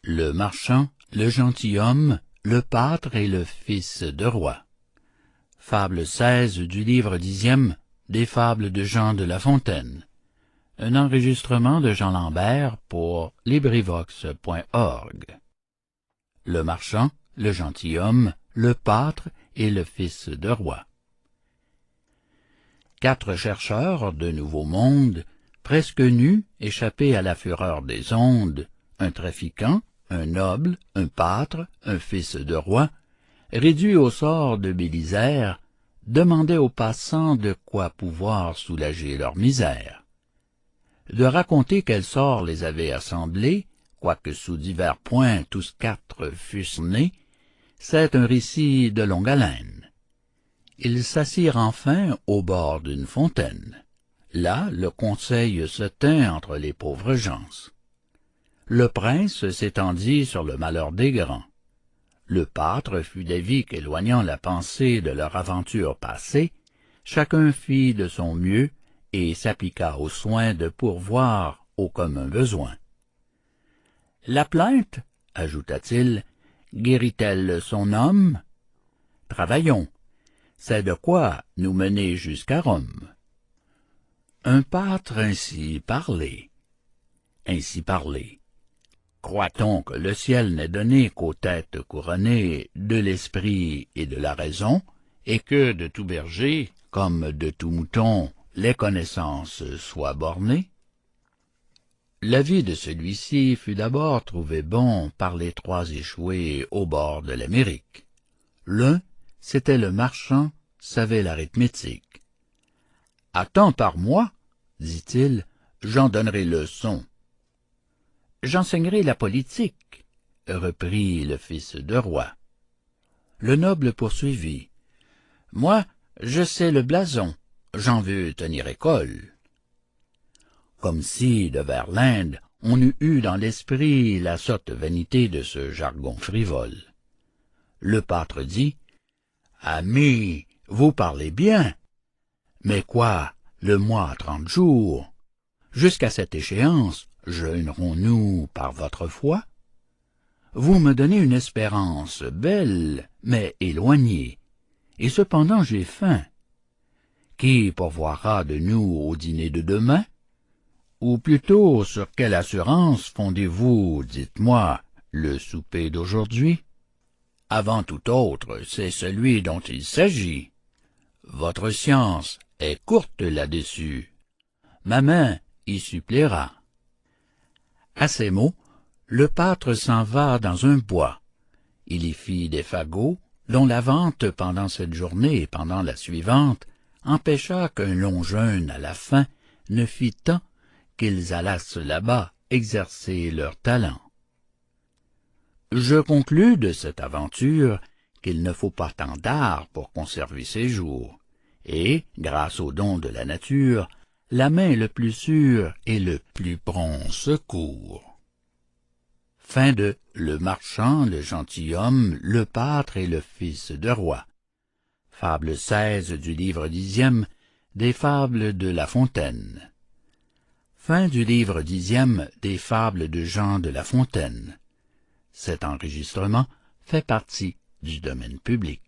Le marchand, le gentilhomme, le pâtre et le fils de roi. Fable 16 du livre 10e des fables de Jean de La Fontaine. Un enregistrement de Jean Lambert pour LibriVox.org. Le marchand, le gentilhomme, le pâtre et le fils de roi. 4 chercheurs de Nouveau Monde, presque nus, échappés à la fureur des ondes, un trafiquant, un noble, un pâtre, un fils de roi, réduits au sort de Bélisère, demandaient aux passants de quoi pouvoir soulager leur misère. De raconter quel sort les avait assemblés, quoique sous divers points tous 4 fussent nés, c'est un récit de longue haleine. Ils s'assirent enfin au bord d'une fontaine. Là, le conseil se tint entre les pauvres gens. Le prince s'étendit sur le malheur des grands. Le pâtre fut d'avis qu'éloignant la pensée de leur aventure passée, chacun fit de son mieux et s'appliqua aux soins de pourvoir aux communs besoins. La plainte, ajouta-t-il, guérit-elle son homme? Travaillons, c'est de quoi nous mener jusqu'à Rome. Un pâtre ainsi parlé. Croit-on que le ciel n'est donné qu'aux têtes couronnées de l'esprit et de la raison, et que de tout berger, comme de tout mouton, les connaissances soient bornées? L'avis de celui-ci fut d'abord trouvé bon par les 3 échoués au bord de l'Amérique. L'un, c'était le marchand, savait l'arithmétique. « À tant par mois, dit-il, j'en donnerai leçon. »« J'enseignerai la politique, » reprit le fils de roi. Le noble poursuivit. « Moi, je sais le blason, j'en veux tenir école. » Comme si, de vers l'Inde, on eût eu dans l'esprit la sotte vanité de ce jargon frivole. Le pâtre dit, « Ami, vous parlez bien. Mais quoi, le mois a 30 jours? Jusqu'à cette échéance, jeûnerons-nous par votre foi? Vous me donnez une espérance belle, mais éloignée, et cependant j'ai faim. Qui pourvoira de nous au dîner de demain? Ou plutôt, sur quelle assurance fondez-vous, dites-moi, le souper d'aujourd'hui? Avant tout autre, c'est celui dont il s'agit. Votre science est courte là-dessus. Ma main y suppléera. » À ces mots, le pâtre s'en va dans un bois. Il y fit des fagots, dont la vente pendant cette journée et pendant la suivante empêcha qu'un long jeûne à la fin ne fît tant qu'ils allassent là-bas exercer leur talent. Je conclus de cette aventure qu'il ne faut pas tant d'art pour conserver ses jours, et, grâce au don de la nature, la main le plus sûr et le plus prompt secours. Fin de Le marchand, le gentilhomme, le pâtre et le fils de roi. Fable 16 du livre 10e des fables de La Fontaine. Fin du livre 10e des fables de Jean de La Fontaine. Cet enregistrement fait partie du domaine public.